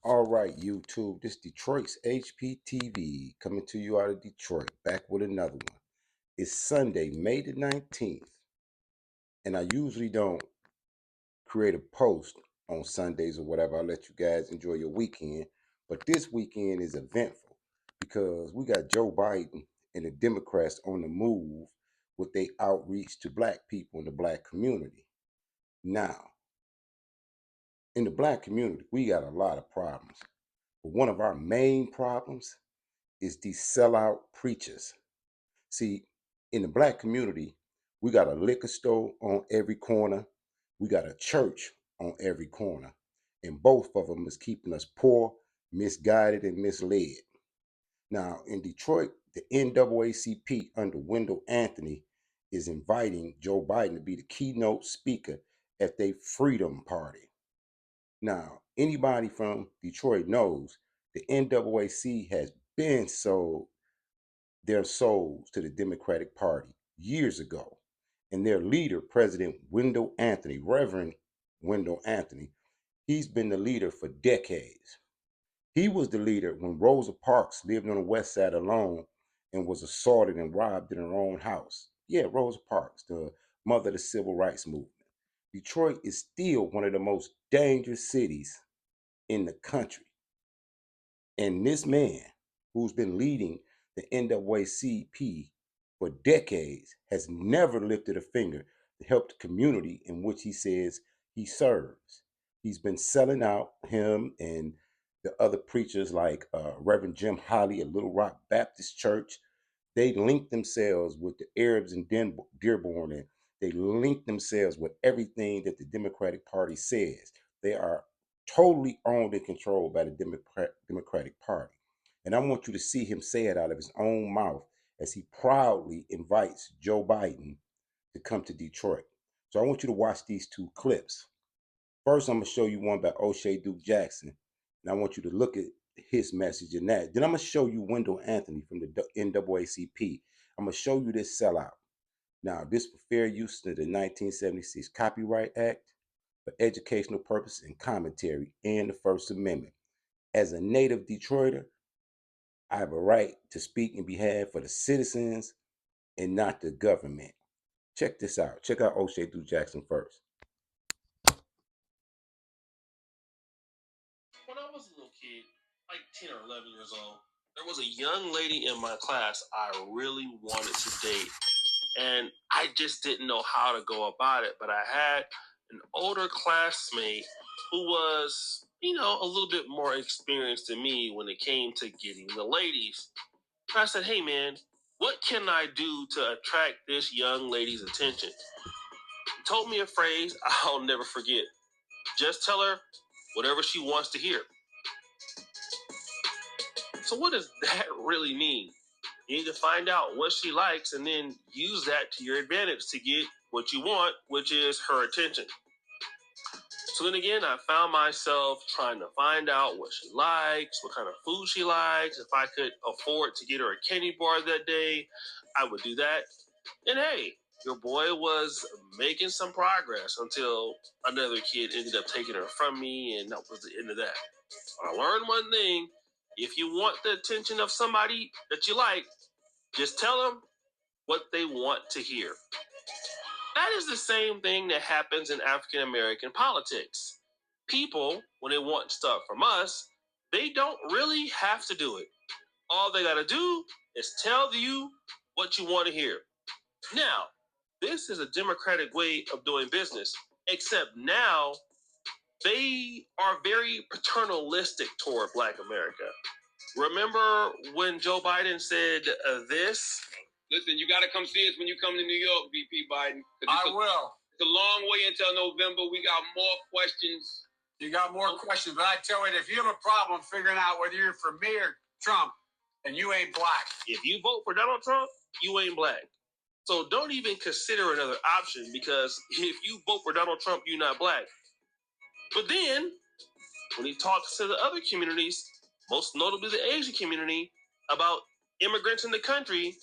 All right, YouTube. This Detroit's HPTV coming to you out of Detroit, back with another one. It's Sunday, May the 19th, and I usually don't create a post on Sundays or whatever. I'll let you guys enjoy your weekend, but this weekend is eventful because we got Joe Biden and the Democrats on the move with their outreach to black people in the black community. Now, in the black community, we got a lot of problems, but one of our main problems is these sellout preachers. See, in the black community, we got a liquor store on every corner, we got a church on every corner, and both of them is keeping us poor, misguided, and misled. Now, in Detroit, the NAACP under Wendell Anthony is inviting Joe Biden to be the keynote speaker at their Freedom Party. Now, anybody from Detroit knows the NAACP has been sold their souls to the Democratic Party years ago. And their leader, President Wendell Anthony, Reverend Wendell Anthony, he's been the leader for decades. He was the leader when Rosa Parks lived on the west side alone and was assaulted and robbed in her own house. Yeah, Rosa Parks, the mother of the civil rights movement. Detroit is still one of the most dangerous cities in the country. And this man, who's been leading the NAACP for decades, has never lifted a finger to help the community in which he says he serves. He's been selling out, him and the other preachers like Reverend Jim Holly at Little Rock Baptist Church. They link themselves with the Arabs in Dearborn, and they link themselves with everything that the Democratic Party says. They are totally owned and controlled by the Democratic Party. And I want you to see him say it out of his own mouth as he proudly invites Joe Biden to come to Detroit. So I want you to watch these two clips. First, I'm going to show you one by O'Shea Duke Jackson, and I want you to look at his message in that. Then I'm going to show you Wendell Anthony from the NAACP. I'm going to show you this sellout. Now, this for fair use to the 1976 Copyright Act, for educational purposes and commentary, and the First Amendment. As a native Detroiter, I have a right to speak in behalf of the citizens and not the government. Check this out. Check out O'Shea Duke Jackson first. When I was a little kid, like 10 or 11 years old, there was a young lady in my class I really wanted to date. And I just didn't know how to go about it. But I had an older classmate who was, a little bit more experienced than me when it came to getting the ladies. And I said, hey, man, what can I do to attract this young lady's attention? He told me a phrase I'll never forget. Just tell her whatever she wants to hear. So what does that really mean? You need to find out what she likes and then use that to your advantage to get what you want, which is her attention. So then again, I found myself trying to find out what she likes, what kind of food she likes. If I could afford to get her a candy bar that day, I would do that. And hey, your boy was making some progress until another kid ended up taking her from me, and that was the end of that. I learned one thing. If you want the attention of somebody that you like, just tell them what they want to hear. That is the same thing that happens in African American politics. People, when they want stuff from us, they don't really have to do it. All they got to do is tell you what you want to hear. Now, this is a democratic way of doing business, except now they are very paternalistic toward Black America. Remember when Joe Biden said this? Listen, you got to come see us when you come to New York, VP Biden. I will. It's a long way until November. We got more questions. You got more questions, but I tell you, if you have a problem figuring out whether you're for me or Trump, and you ain't black. If you vote for Donald Trump, you ain't black. So don't even consider another option, because if you vote for Donald Trump, you're not black. But then, when he talks to the other communities, most notably the Asian community, about immigrants in the country,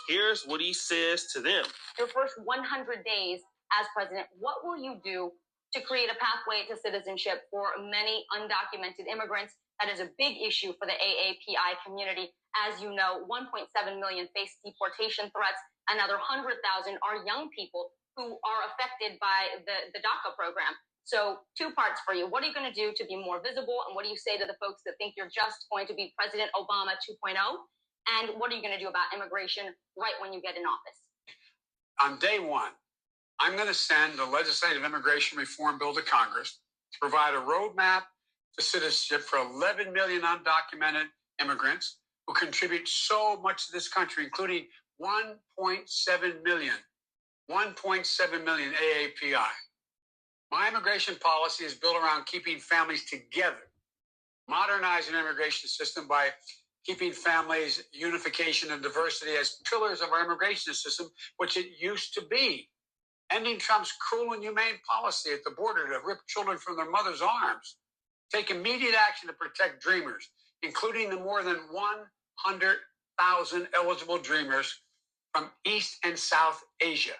here's what he says to them. Your first 100 days as president, what will you do to create a pathway to citizenship for many undocumented immigrants. That is a big issue for the AAPI community. As you know, 1.7 million face deportation threats. Another 100,000 are young people who are affected by the DACA program. So 2 parts for you. What are you going to do to be more visible? And what do you say to the folks that think you're just going to be President Obama 2.0? And what are you going to do about immigration right when you get in office? On day one, I'm going to send the legislative immigration reform bill to Congress to provide a roadmap to citizenship for 11 million undocumented immigrants who contribute so much to this country, including 1.7 million AAPI. My immigration policy is built around keeping families together, modernizing the immigration system by keeping families, unification, and diversity as pillars of our immigration system, which it used to be. Ending Trump's cruel and inhumane policy at the border to rip children from their mothers' arms. Take immediate action to protect dreamers, including the more than 100,000 eligible dreamers from East and South Asia.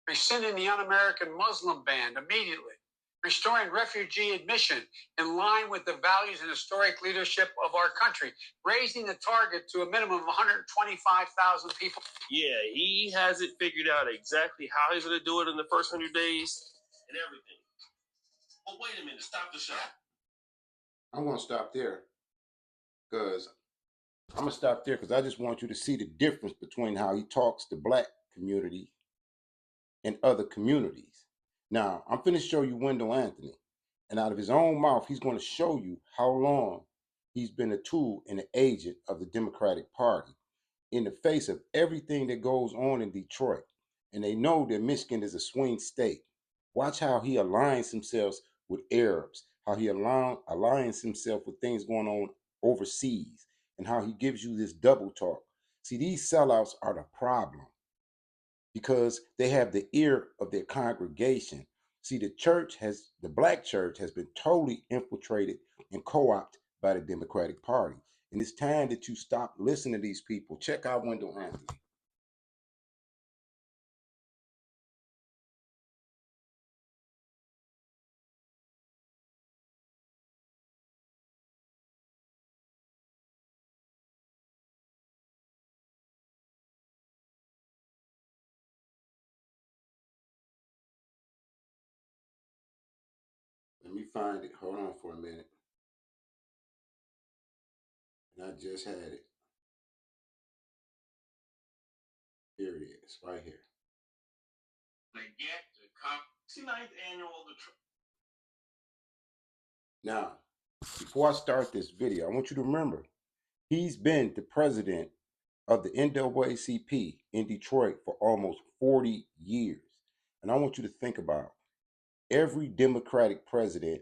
Rescinding the un-American Muslim ban immediately. Restoring refugee admission in line with the values and historic leadership of our country. Raising the target to a minimum of 125,000 people. Yeah, he has it figured out exactly how he's going to do it in the first 100 days and everything. But wait a minute, stop the show. I'm going to stop there because I just want you to see the difference between how he talks to black community and other communities. Now, I'm finna show you Wendell Anthony, and out of his own mouth, he's going to show you how long he's been a tool and an agent of the Democratic Party in the face of everything that goes on in Detroit. And they know that Michigan is a swing state. Watch how he aligns himself with Arabs, how he aligns himself with things going on overseas, and how he gives you this double talk. See, these sellouts are the problem, because they have the ear of their congregation. See, the black church has been totally infiltrated and co-opted by the Democratic Party. And it's time that you stop listening to these people. Check out Wendell Anthony. Let me find it. Hold on for a minute. And I just had it. Here it is, right here. They get the 69th annual Detroit. Now, before I start this video, I want you to remember, he's been the president of the NAACP in Detroit for almost 40 years. And I want you to think about every Democratic president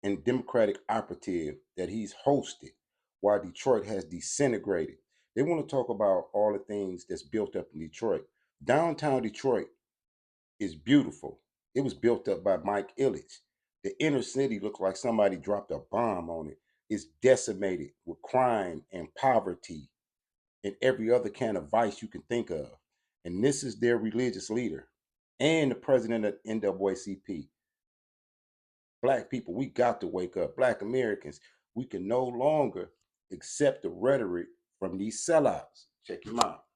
and Democratic operative that he's hosted while Detroit has disintegrated. They want to talk about all the things that's built up in Detroit. Downtown Detroit is beautiful. It was built up by Mike Ilitch. The inner city looks like somebody dropped a bomb on it. It's decimated with crime and poverty and every other kind of vice you can think of. And this is their religious leader and the president of NAACP. Black people, we got to wake up. Black Americans, we can no longer accept the rhetoric from these sellouts. Check him out.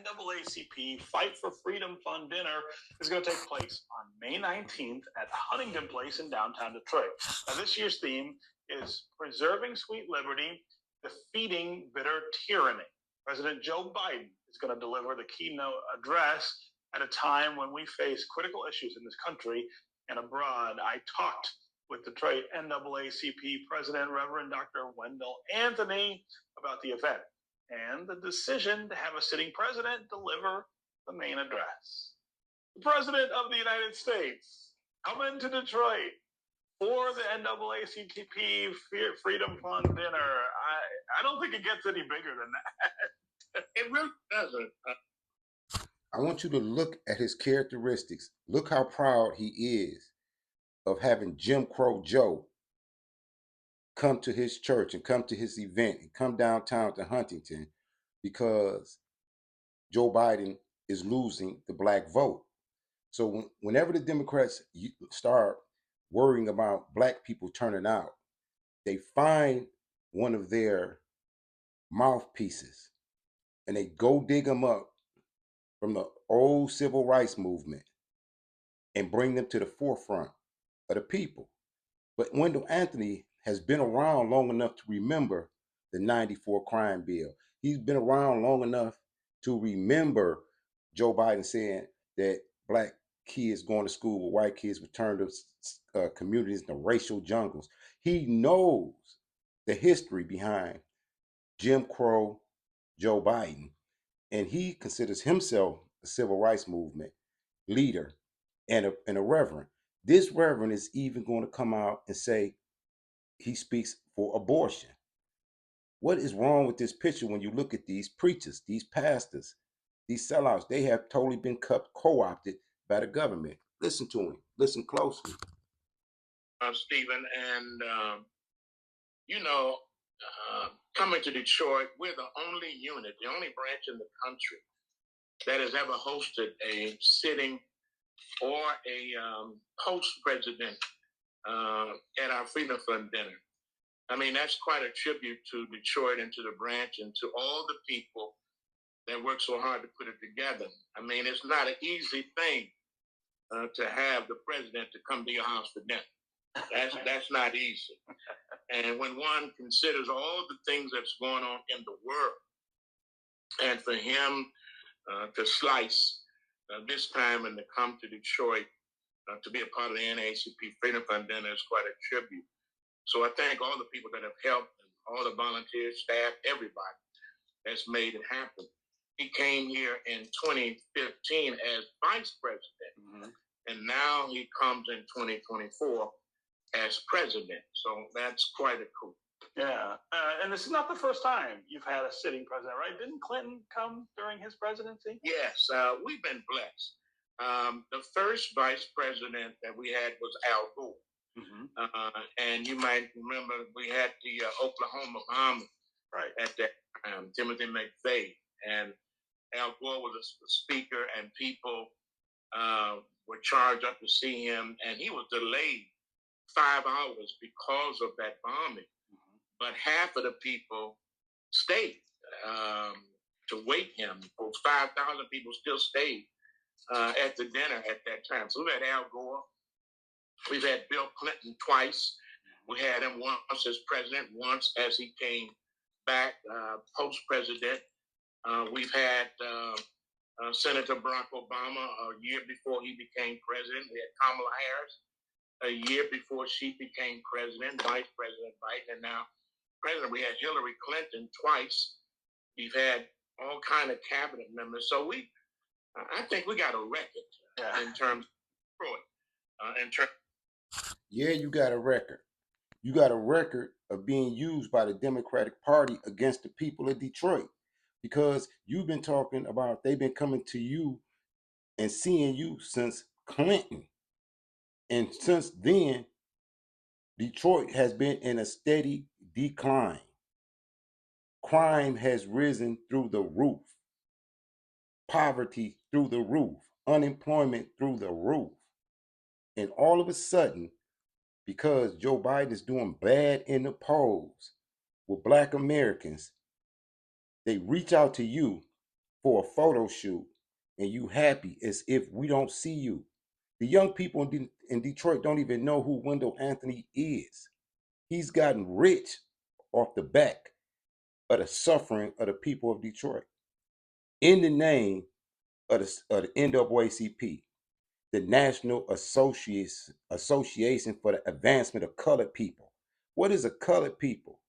NAACP Fight for Freedom Fund dinner is going to take place on May 19th at Huntington Place in downtown Detroit. Now, this year's theme is Preserving Sweet Liberty, Defeating Bitter Tyranny. President Joe Biden is going to deliver the keynote address at a time when we face critical issues in this country and abroad. I talked with Detroit NAACP President Reverend Dr. Wendell Anthony about the event and the decision to have a sitting president deliver the main address. The President of the United States coming to Detroit for the NAACP Freedom Fund dinner. I don't think it gets any bigger than that. It really doesn't. I want you to look at his characteristics. Look how proud he is of having Jim Crow Joe come to his church and come to his event and come downtown to Huntington because Joe Biden is losing the black vote. So whenever the Democrats start worrying about black people turning out, they find one of their mouthpieces and they go dig them up from the old civil rights movement and bring them to the forefront of the people. But Wendell Anthony has been around long enough to remember the 94 crime bill. He's been around long enough to remember Joe Biden saying that black kids going to school with white kids return to communities in the racial jungles. He knows the history behind Jim Crow, Joe Biden, and he considers himself a civil rights movement leader and a reverend. This reverend is even going to come out and say he speaks for abortion. What is wrong with this picture when you look at these preachers, these pastors, these sellouts? They have totally been co-opted by the government. Listen to him. Listen closely. Stephen, and you know, coming to Detroit, we're the only unit, the only branch in the country that has ever hosted a sitting or a post-president at our Freedom Fund dinner. I mean, that's quite a tribute to Detroit and to the branch and to all the people that worked so hard to put it together. I mean, it's not an easy thing to have the president to come to your house for dinner. That's not easy. And when one considers all the things that's going on in the world, and for him to slice this time and to come to Detroit to be a part of the NAACP Freedom Fund dinner is quite a tribute. So I thank all the people that have helped, and all the volunteers, staff, everybody that's made it happen. He came here in 2015 as vice president, and now he comes in 2024 as president. So that's quite a coup. Yeah, and this is not the first time you've had a sitting president, right? Didn't Clinton come during his presidency? Yes, we've been blessed. The first vice president that we had was Al Gore. And you might remember we had the Oklahoma bombing at that time, Timothy McVeigh. And Al Gore was a speaker, and people were charged up to see him, and he was delayed 5 hours because of that bombing. But half of the people stayed to wait him. 5,000 people still stayed at the dinner at that time. So we had Al Gore. We've had Bill Clinton twice. We had him once as president, once as he came back post-president. We've had Senator Barack Obama a year before he became president. We had Kamala Harris a year before she became president, Vice President Biden, and now president. We had Hillary Clinton twice. We've had all kind of cabinet members. So I think we got a record in terms of Yeah, you got a record. You got a record of being used by the Democratic Party against the people of Detroit, because you've been talking about they've been coming to you and seeing you since Clinton. And since then, Detroit has been in a steady decline. Crime has risen through the roof. Poverty through the roof. Unemployment through the roof. And all of a sudden, because Joe Biden is doing bad in the polls with black Americans, they reach out to you for a photo shoot and you happy as if we don't see you. The young people in Detroit don't even know who Wendell Anthony is. He's gotten rich off the back of the suffering of the people of Detroit in the name of the NAACP, the National Association for the Advancement of Colored People. What is a colored people?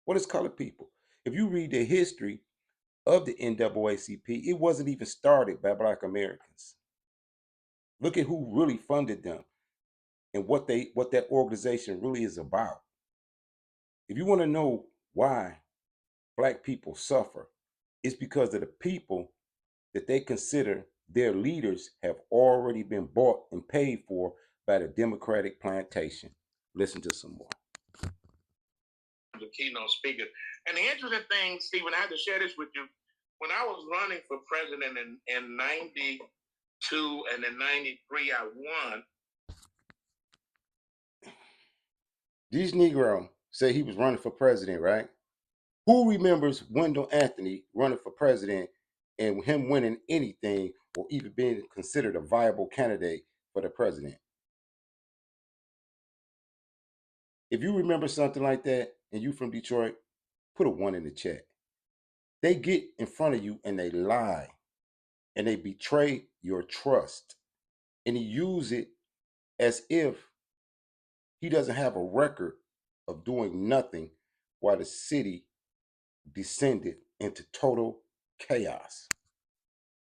What is colored people? If you read the history of the NAACP, it wasn't even started by black Americans. Look at who really funded them and what that organization really is about. If you want to know why black people suffer, it's because of the people that they consider their leaders have already been bought and paid for by the Democratic plantation. Listen to some more. The keynote speaker. And the interesting thing, Stephen, I have to share this with you. When I was running for president in 92, 2, and in 93 I won. These Negroes say he was running for president, right? Who remembers Wendell Anthony running for president and him winning anything or even being considered a viable candidate for the president? If you remember something like that and you from Detroit, put a 1 in the chat. They get in front of you and they lie and they betray your trust. And he use it as if he doesn't have a record of doing nothing while the city descended into total chaos.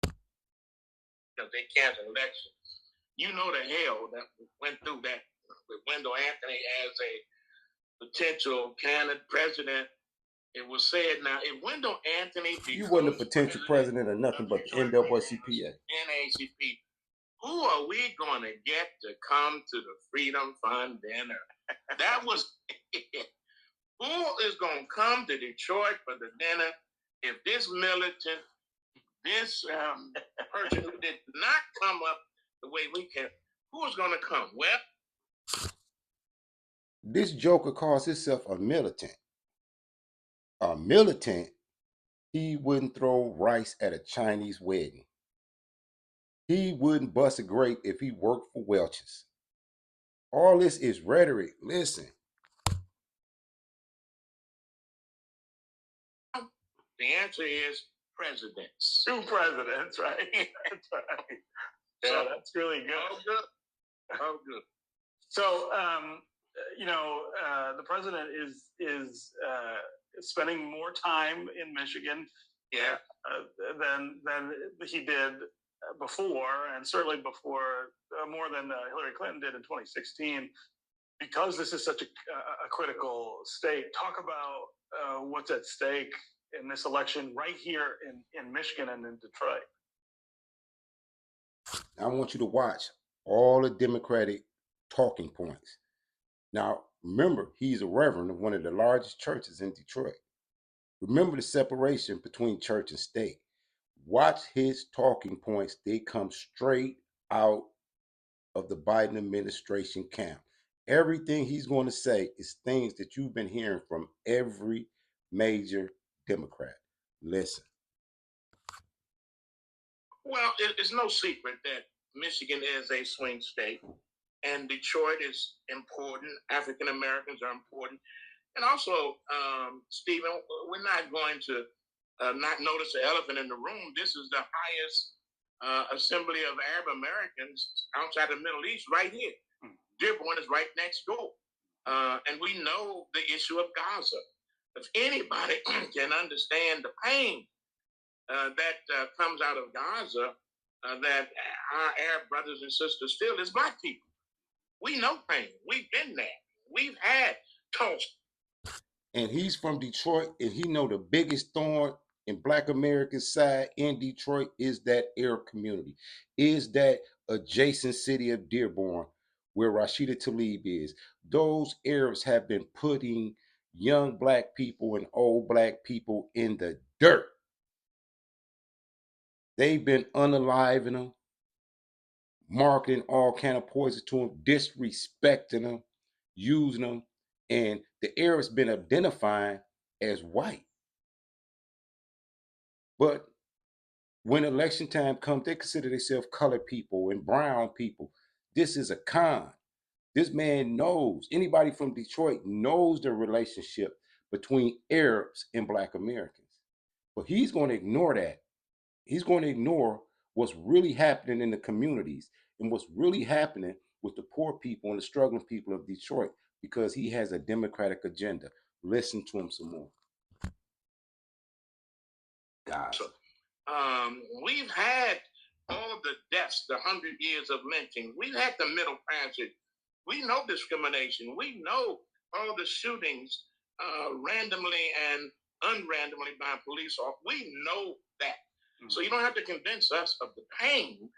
Because they canceled elections. You know the hell that went through that with Wendell Anthony as a potential candidate president. It was said now, if Wendell Anthony You wasn't a potential president of nothing but the NAACP. NAACP, who are we going to get to come to the Freedom Fund dinner? That was who is going to come to Detroit for the dinner if this militant, this person who did not come up the way we can, who is going to come? Well, this joker calls himself a militant. A militant, he wouldn't throw rice at a Chinese wedding. He wouldn't bust a grape if he worked for Welch's. All this is rhetoric. Listen. The answer is presidents. 2 presidents, right? That's right. Yeah, that's really good. Oh, good. Oh, good. So, the president is spending more time in Michigan, yeah, than he did before, and certainly before more than Hillary Clinton did in 2016. Because this is such a critical state, talk about what's at stake in this election right here in Michigan and in Detroit. I want you to watch all the Democratic talking points. Now, remember, he's a reverend of one of the largest churches in Detroit. Remember the separation between church and state. Watch his talking points. They come straight out of the Biden administration camp. Everything he's going to say is things that you've been hearing from every major Democrat. Listen. Well, it's no secret that Michigan is a swing state, and Detroit is important. African Americans are important. And also, Stephen, we're not going to not notice the elephant in the room. This is the highest assembly of Arab Americans outside the Middle East right here. Dearborn is right next door. And we know the issue of Gaza. If anybody can understand the pain that comes out of Gaza, that our Arab brothers and sisters feel as Black people. We know pain. We've been there. We've had Tulsa. And he's from Detroit, and he know the biggest thorn in Black America's side in Detroit is that Arab community, is that adjacent city of Dearborn, where Rashida Tlaib is. Those Arabs have been putting young Black people and old Black people in the dirt. They've been unaliving them, marketing all kind of poison to them, disrespecting them, using them, and the Arabs been identifying as white. But when election time comes, they consider themselves colored people and brown people. This is a con. This man knows, anybody from Detroit knows the relationship between Arabs and Black Americans. But he's going to ignore that. He's going to ignore what's really happening in the communities and what's really happening with the poor people and the struggling people of Detroit because he has a Democratic agenda. Listen to him some more. Guys. We've had all the deaths, the 100 years of lynching. We've had the Middle Passage. We know discrimination. We know all the shootings randomly and unrandomly by police officers. We know that. So you don't have to convince us of the pain.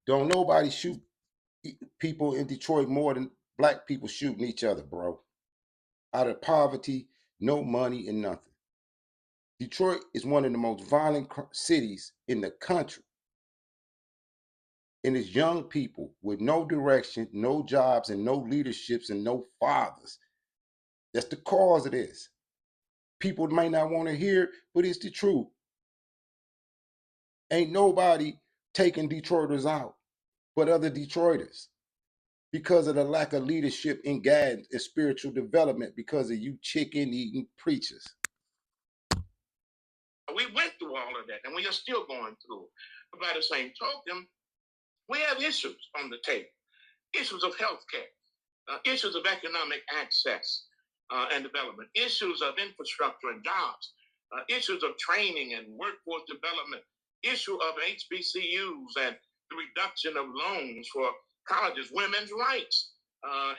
Don't nobody shoot people in Detroit more than Black people shooting each other, bro. Out of poverty, no money, and nothing. Detroit is one of the most violent cities in the country. And it's young people with no direction, no jobs, and no leaderships and no fathers. That's the cause of this. People may not want to hear it, but it's the truth. Ain't nobody taking Detroiters out but other Detroiters because of the lack of leadership and guidance and spiritual development because of you chicken eating preachers. We went through all of that, and we are still going through. But by the same token, we have issues on the table, issues of health care, issues of economic access and development, issues of infrastructure and jobs, issues of training and workforce development, issue of HBCUs and the reduction of loans for colleges, women's rights,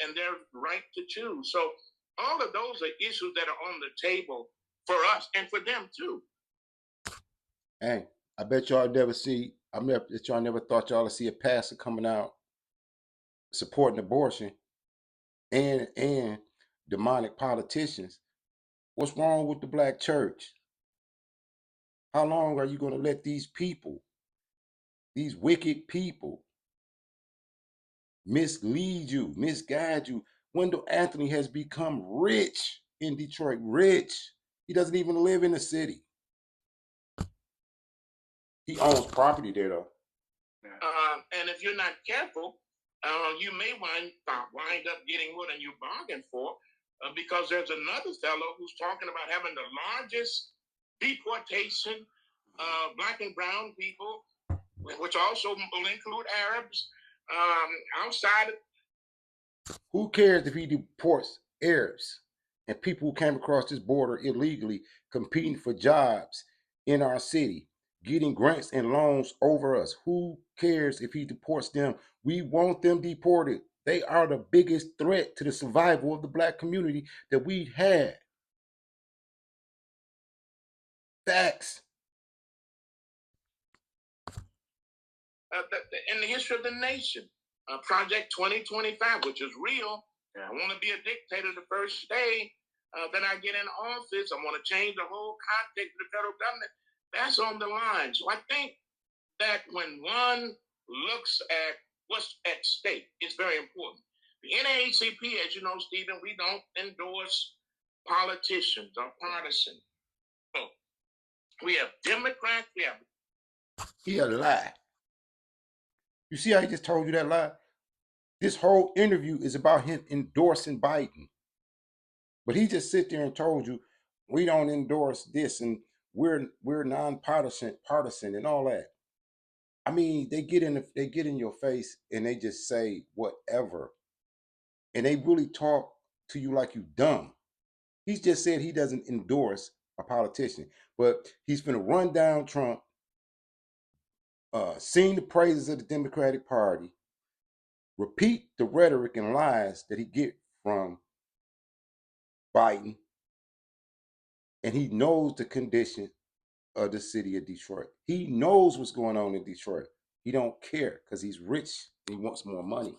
and their right to choose. So all of those are issues that are on the table for us and for them too. Hey, I bet y'all never see, y'all never thought y'all would see a pastor coming out supporting abortion and demonic politicians. What's wrong with the black church? How long are you going to let these people, these wicked people, mislead you, misguide you? Wendell Anthony has become rich in Detroit, rich. He doesn't even live in the city. He owns property there, though. And if you're not careful, you may wind up getting more than you bargained for, because there's another fellow who's talking about having the largest deportation of black and brown people, which also will include Arabs, outside of. Who cares if he deports Arabs and people who came across this border illegally, competing for jobs in our city, getting grants and loans over us? Who cares if he deports them? We want them deported. They are the biggest threat to the survival of the black community that we had. Facts. In the history of the nation, Project 2025, which is real. Yeah. I want to be a dictator the first day that I get in office. I want to change the whole context of the federal government. That's on the line. So I think that when one looks at what's at stake, it's very important. The NAACP, as you know, Stephen, we don't endorse politicians or partisan. So we have Democrats, we have. He a lie. You see how he just told you that lie? This whole interview is about him endorsing Biden. But he just sit there and told you, we don't endorse this and we're nonpartisan and all that. I mean, they get in your face and they just say whatever. And they really talk to you like you dumb. He's just said he doesn't endorse a politician, but he's gonna run down Trump, sing the praises of the Democratic Party, repeat the rhetoric and lies that he get from Biden, and he knows the condition of the city of Detroit. He knows what's going on in Detroit. He don't care because he's rich and he wants more money.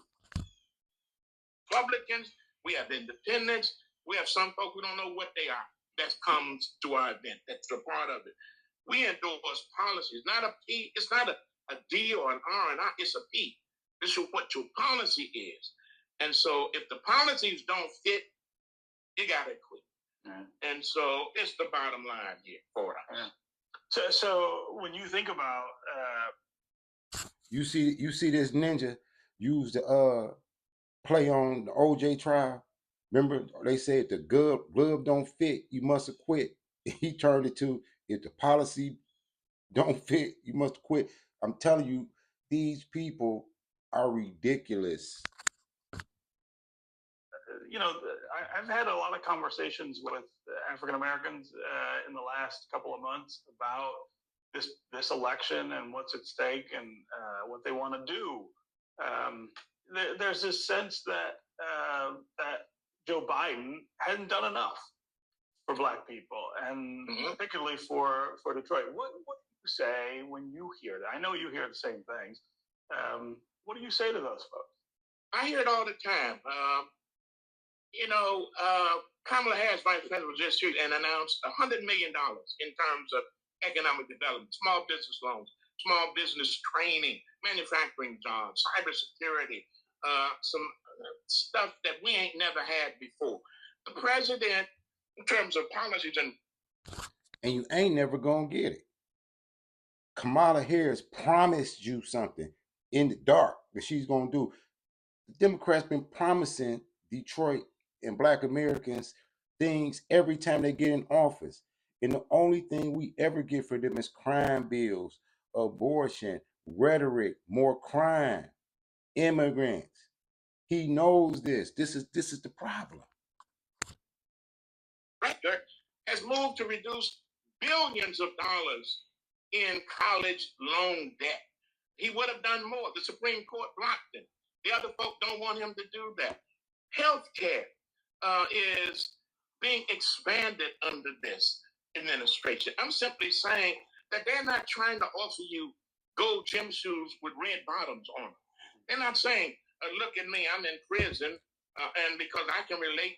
Republicans, we have independents, we have some folk who don't know what they are. That comes to our event. That's a part of it. We endorse policies, not a P. It's not a D or an R and I. It's a P. This is what your policy is. And so if the policies don't fit, you got to quit. Yeah. And so it's the bottom line here for us. Yeah. So when you think about, you see this ninja use the play on the OJ trial. Remember they said the glove don't fit, you must have quit. He turned it to, if the policy don't fit, you must quit. I'm telling you, these people are ridiculous. you know, I've had a lot of conversations with African Americans in the last couple of months about this election and what's at stake and what they want to do. There's this sense that that Joe Biden hadn't done enough for Black people, and particularly for Detroit. What do you say when you hear that? I know you hear the same things. What do you say to those folks? I hear it all the time. Kamala Harris, Vice President, was just here and announced $100 million in terms of economic development, small business loans, small business training, manufacturing jobs, cybersecurity, some stuff that we ain't never had before. The president, in terms of policies and you ain't never gonna get it. Kamala Harris promised you something in the dark that she's gonna do. The Democrats been promising Detroit and Black Americans things every time they get in office, and the only thing we ever get for them is crime bills, abortion, rhetoric, more crime, immigrants. He knows this. This is the problem. Director has moved to reduce billions of dollars in college loan debt. He would have done more. The Supreme Court blocked him. The other folk don't want him to do that. Healthcare is being expanded under this administration. I'm simply saying that they're not trying to offer you gold gym shoes with red bottoms on them. They're not saying, look at me, I'm in prison, and because I can relate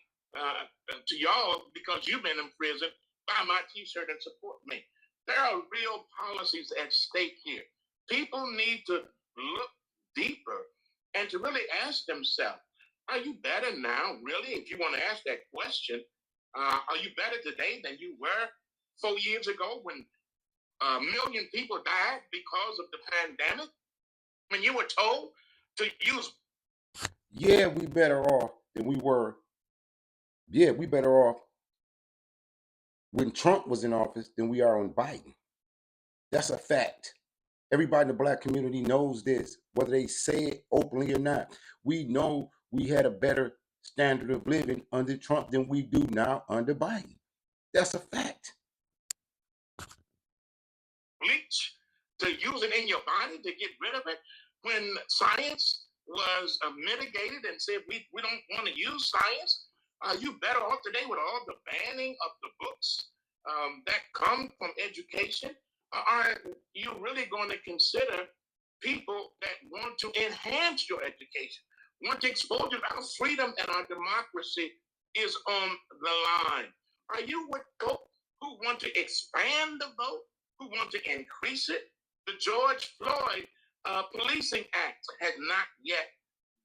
to y'all because you've been in prison, buy my t-shirt and support me. There are real policies at stake here. People need to look deeper and to really ask themselves, are you better now, really? If you want to ask that question, are you better today than you were 4 years ago when a million people died because of the pandemic? When you were told to use... Yeah, we better off than we were. Yeah, we better off when Trump was in office than we are on Biden. That's a fact. Everybody in the Black community knows this, whether they say it openly or not. We know we had a better standard of living under Trump than we do now under Biden. That's a fact. Bleach to use it in your body to get rid of it when science was mitigated and said we don't want to use science. Are you better off today with all the banning of the books that come from education? Are you really going to consider people that want to enhance your education, want to expose you? Our freedom and our democracy is on the line. Are you with folk who want to expand the vote, who want to increase it? The George Floyd Policing Act has not yet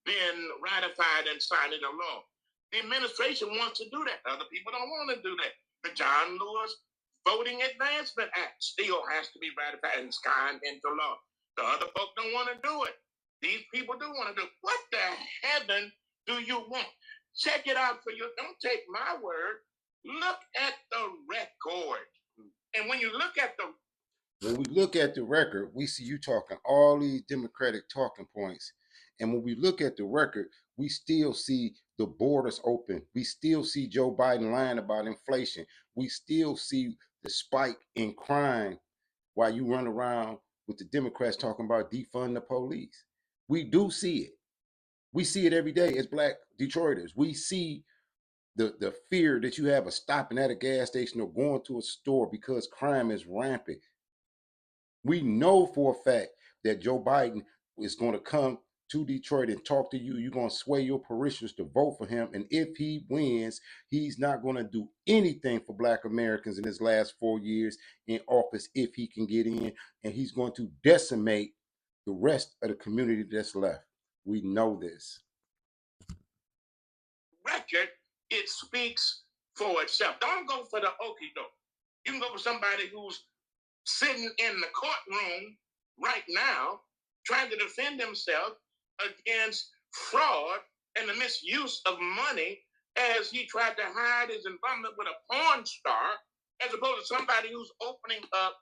been ratified and signed into law. The administration wants to do that. Other people don't want to do that. The John Lewis Voting Advancement Act still has to be ratified and signed into law. The other folk don't want to do it. These people do want to do it. What the heaven do you want? Check it out for you. Don't take my word. Look at the record. And when you look at the... When we look at the record, we see you talking all these Democratic talking points. And when we look at the record, we still see the borders open. We still see Joe Biden lying about inflation. We still see the spike in crime while you run around with the Democrats talking about defund the police. We do see it. We see it every day as Black Detroiters. We see the fear that you have of stopping at a gas station or going to a store because crime is rampant. We know for a fact that Joe Biden is going to come to Detroit and talk to you. You're going to sway your parishioners to vote for him. And if he wins, he's not going to do anything for Black Americans in his last 4 years in office if he can get in. And he's going to decimate the rest of the community that's left. We know this. Record, it speaks for itself. Don't go for the okie doke. You can go for somebody who's sitting in the courtroom right now trying to defend himself against fraud and the misuse of money as he tried to hide his involvement with a porn star, as opposed to somebody who's opening up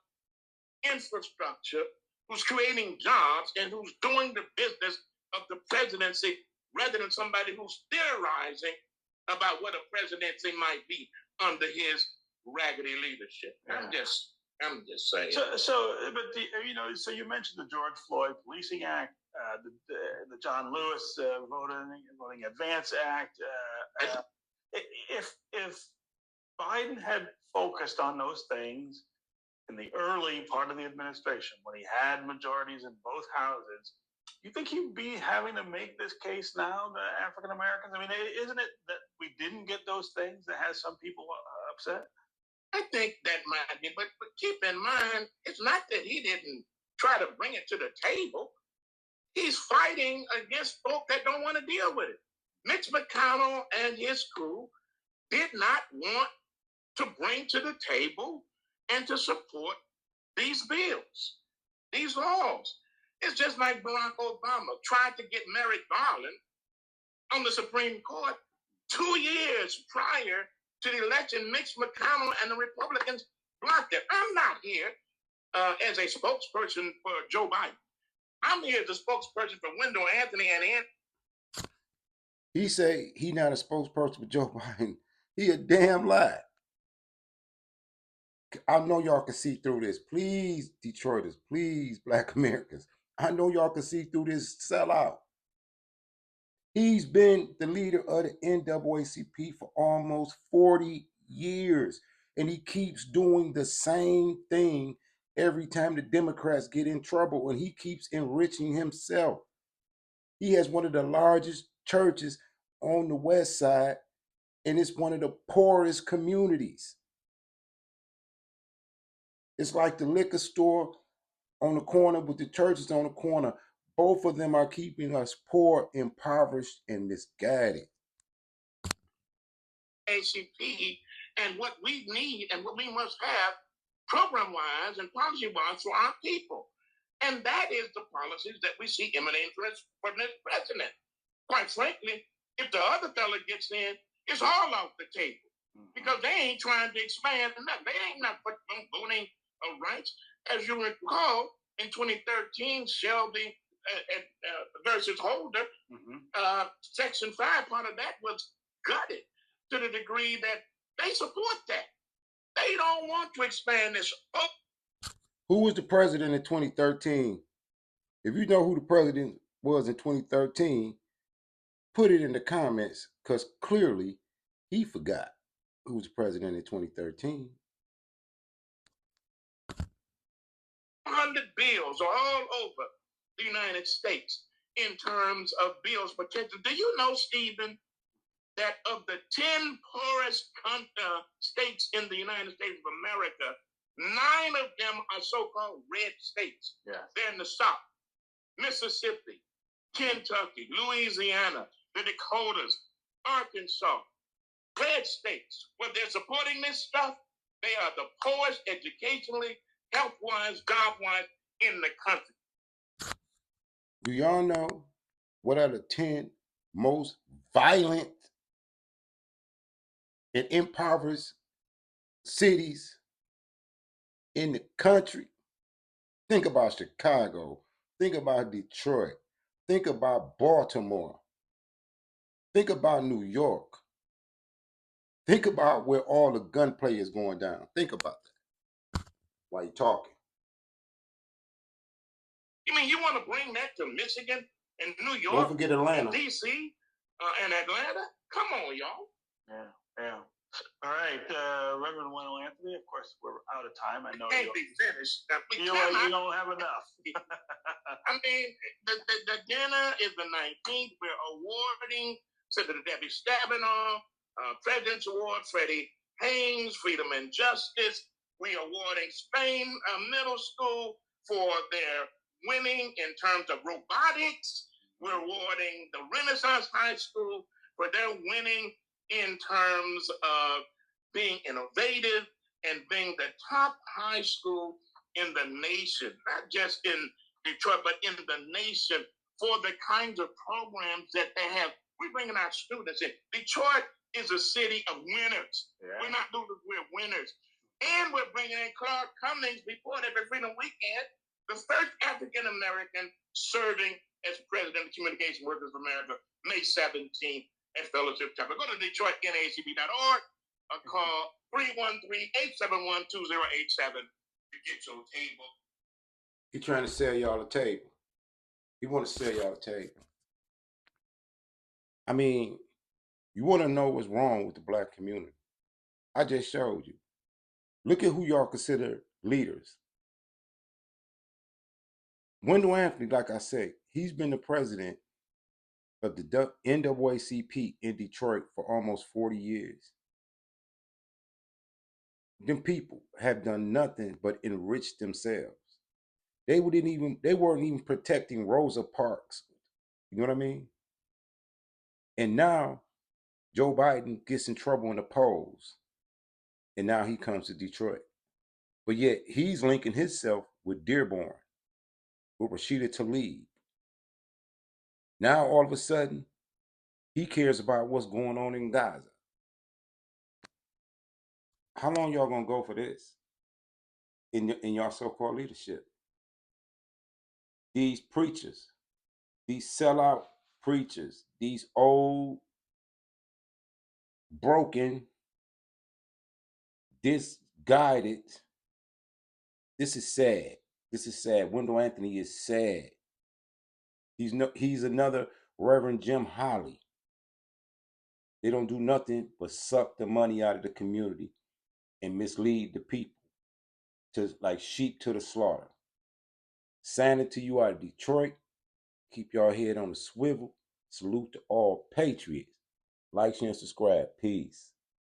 infrastructure, who's creating jobs, and who's doing the business of the presidency rather than somebody who's theorizing about what a presidency might be under his raggedy leadership. I'm just saying. So you mentioned the George Floyd Policing Act, the John Lewis Voting Advance Act. If Biden had focused on those things in the early part of the administration, when he had majorities in both houses, you think he'd be having to make this case now to African Americans? I mean, isn't it that we didn't get those things that has some people upset? I think that might be, but keep in mind, it's not that he didn't try to bring it to the table. He's fighting against folk that don't want to deal with it. Mitch McConnell and his crew did not want to bring to the table and to support these bills, these laws. It's just like Barack Obama tried to get Merrick Garland on the Supreme Court 2 years prior to the election. Mitch McConnell and the Republicans blocked it. I'm not here as a spokesperson for Joe Biden. I'm here as a spokesperson for Wendell Anthony and He say he not a spokesperson for Joe Biden. He a damn lie. I know y'all can see through this. Please, Detroiters. Please, Black Americans. I know y'all can see through this sellout. He's been the leader of the NAACP for almost 40 years. And he keeps doing the same thing every time the Democrats get in trouble. And he keeps enriching himself. He has one of the largest churches on the west side, and it's one of the poorest communities. It's like the liquor store on the corner with the churches on the corner. Both of them are keeping us poor, impoverished, and misguided. NAACP, and what we need and what we must have program-wise and policy-wise for our people. And that is the policies that we see emanating from this president. Quite frankly, if the other fella gets in, it's all off the table. Because they ain't trying to expand enough. They ain't not putting on voting rights. As you recall, in 2013, Shelby versus Holder, Section 5, part of that was gutted to the degree that they support that. They don't want to expand this. Who was the president in 2013? If you know who the president was in 2013, put it in the comments, because clearly he forgot who was president in 2013. 100 bills are all over the United States in terms of bills potential. Do you know, Stephen, that of the 10 poorest states in the United States of America, 9 of them are so-called red states. Yes. They're in the South. Mississippi, Kentucky, Louisiana, the Dakotas, Arkansas, red states. When they're supporting this stuff, they are the poorest educationally, health-wise, job-wise in the country. Do y'all know what are the 10 most violent and impoverished cities in the country? Think about Chicago. Think about Detroit. Think about Baltimore. Think about New York. Think about where all the gunplay is going down. Think about that while you're talking. You mean you want to bring that to Michigan and New York? Don't forget Atlanta. D.C. And Atlanta? Come on, y'all. Yeah. All right, Reverend Wendell Anthony, of course, we're out of time. I know Can't be finished. You don't have enough. I mean, the dinner is the 19th. We're awarding Senator Debbie Stabenow, President's Award, Freddie Haynes, Freedom and Justice. We're awarding Spain Middle School for their winning in terms of robotics. We're awarding the Renaissance High School for their winning in terms of being innovative and being the top high school in the nation, not just in Detroit, but in the nation for the kinds of programs that they have. We're bringing our students in. Detroit is a city of winners. Yeah. We're not losers, we're winners. And we're bringing in Clark Cummings before every Freedom Weekend, the first African-American serving as president of Communication Workers of America, May 17th. And fellowship chapel. Go to DetroitNAACP.org or call 313-871-2087 to get your table. He's trying to sell y'all a table. He want to sell y'all a table. I mean, you want to know what's wrong with the Black community. I just showed you. Look at who y'all consider leaders. Wendell Anthony, like I said, he's been the president of the NAACP in Detroit for almost 40 years. Them people have done nothing but enrich themselves. They weren't even protecting Rosa Parks. You know what I mean? And now Joe Biden gets in trouble in the polls. And now he comes to Detroit. But yet he's linking himself with Dearborn, with Rashida Tlaib. Now all of a sudden, he cares about what's going on in Gaza. How long y'all gonna go for this in y'all so-called leadership? These preachers, these sellout preachers, these old, broken, misguided. This is sad. This is sad. Wendell Anthony is sad. He's another Reverend Jim Holly. They don't do nothing but suck the money out of the community and mislead the people to like sheep to the slaughter. Signing to you out of Detroit. Keep your head on the swivel. Salute to all patriots. Like, share, and subscribe. Peace.